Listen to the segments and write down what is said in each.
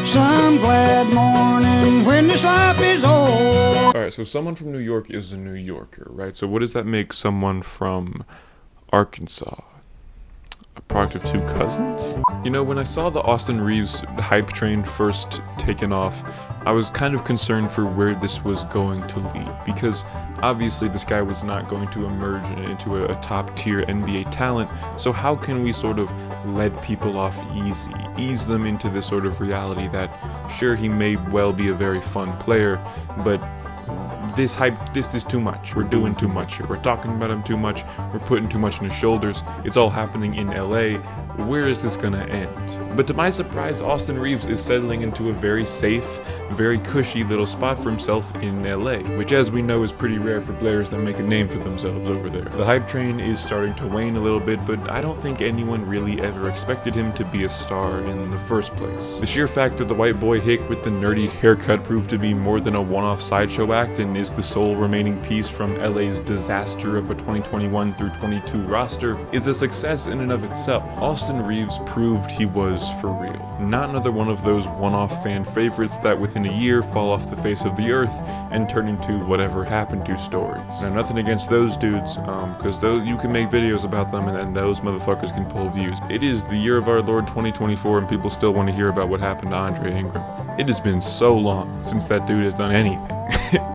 some glad morning when this life is over. Alright, so someone from New York is a New Yorker, right? So what does that make someone from Arkansas? A product of two cousins? You know, when I saw the Austin Reaves hype train first taken off, I was kind of concerned for where this was going to lead, because obviously this guy was not going to emerge into a top tier NBA talent, so how can we sort of let people off ease them into this sort of reality that, sure, he may well be a very fun player, but this is too much. We're doing too much here. We're talking about him too much. We're putting too much on his shoulders. It's all happening in LA. Where is this gonna end? But to my surprise, Austin Reaves is settling into a very safe, very cushy little spot for himself in LA, which, as we know, is pretty rare for players that make a name for themselves over there. The hype train is starting to wane a little bit, but I don't think anyone really ever expected him to be a star in the first place. The sheer fact that the white boy Hick with the nerdy haircut proved to be more than a one-off sideshow act and is the sole remaining piece from LA's disaster of a 2021 through 22 roster is a success in and of itself. Austin Reaves proved he was for real. Not another one of those one-off fan favorites that within a year fall off the face of the earth and turn into whatever happened to stories. Now, nothing against those dudes, because you can make videos about them and those motherfuckers can pull views. It is the year of our Lord 2024 and people still want to hear about what happened to Andre Ingram. It has been so long since that dude has done anything.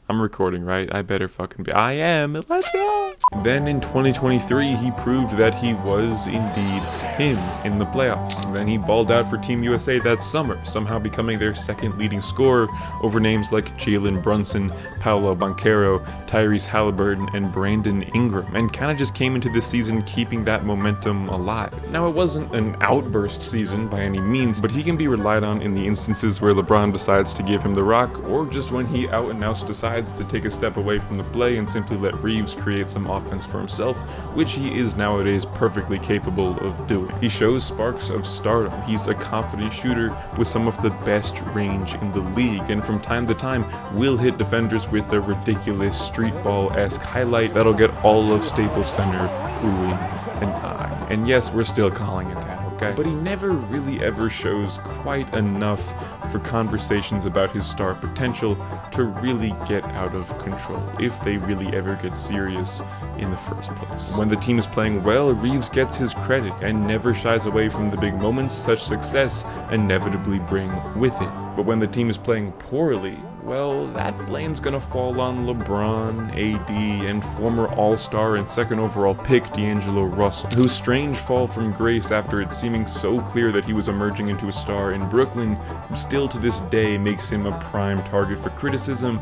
I'm recording, right? I better fucking be. I am. Let's go. Then in 2023, he proved that he was indeed him in the playoffs. Then he balled out for Team USA that summer, somehow becoming their second leading scorer over names like Jalen Brunson, Paolo Banchero, Tyrese Halliburton, and Brandon Ingram, and kind of just came into this season keeping that momentum alive. Now, it wasn't an outburst season by any means, but he can be relied on in the instances where LeBron decides to give him the rock, or just when he out and out decides to take a step away from the play and simply let Reaves create some offense for himself, which he is nowadays perfectly capable of doing. He shows sparks of stardom. He's a confident shooter with some of the best range in the league, and from time to time will hit defenders with a ridiculous street ball-esque highlight that'll get all of Staples Center oohing and eyeing. And yes, we're still calling it that. Okay. But he never really ever shows quite enough for conversations about his star potential to really get out of control, if they really ever get serious in the first place. When the team is playing well, Reaves gets his credit and never shies away from the big moments such success inevitably bring with it. But when the team is playing poorly, well, that blame's gonna fall on LeBron, AD, and former All-Star and second overall pick D'Angelo Russell, whose strange fall from grace after it seeming so clear that he was emerging into a star in Brooklyn still to this day makes him a prime target for criticism,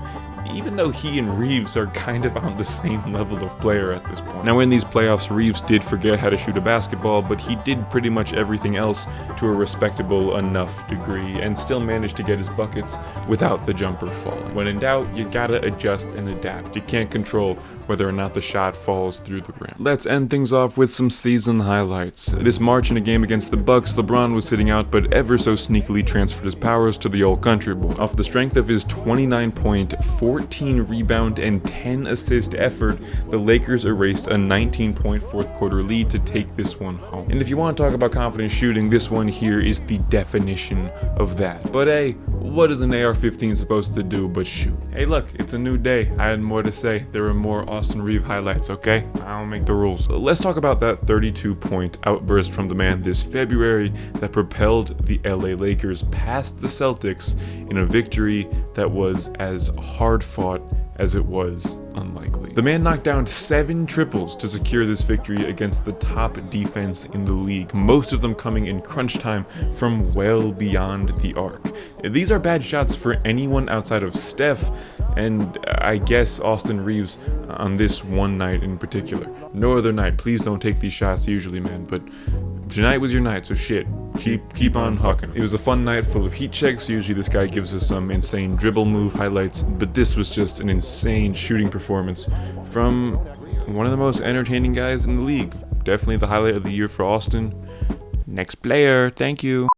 even though he and Reaves are kind of on the same level of player at this point. Now, in these playoffs, Reaves did forget how to shoot a basketball, but he did pretty much everything else to a respectable enough degree, and still managed to get his buckets without the jumper falling. When in doubt, you gotta adjust and adapt. You can't control whether or not the shot falls through the rim. Let's end things off with some season highlights. This March in a game against the Bucks, LeBron was sitting out, but ever so sneakily transferred his powers to the old country boy. Off the strength of his 29-point, 14 rebound, and 10 assist effort, the Lakers erased a 19-point fourth quarter lead to take this one home. And if you want to talk about confident shooting, this one here is the definition of that. But hey, what is an AR-15 supposed to do but shoot? Hey look, it's a new day. I had more to say. There are more Austin Reaves highlights, okay? I don't make the rules. So let's talk about that 32-point outburst from the man this February that propelled the LA Lakers past the Celtics in a victory that was as hard-fought as it was unlikely. The man knocked down 7 triples to secure this victory against the top defense in the league, most of them coming in crunch time from well beyond the arc. These are bad shots for anyone outside of Steph, and I guess Austin Reaves on this one night in particular. No other night, please don't take these shots usually, man, but tonight was your night, so shit, keep on hucking. It was a fun night full of heat checks. Usually this guy gives us some insane dribble move highlights, but this was just an insane shooting performance from one of the most entertaining guys in the league. Definitely the highlight of the year for Austin. Next player, thank you.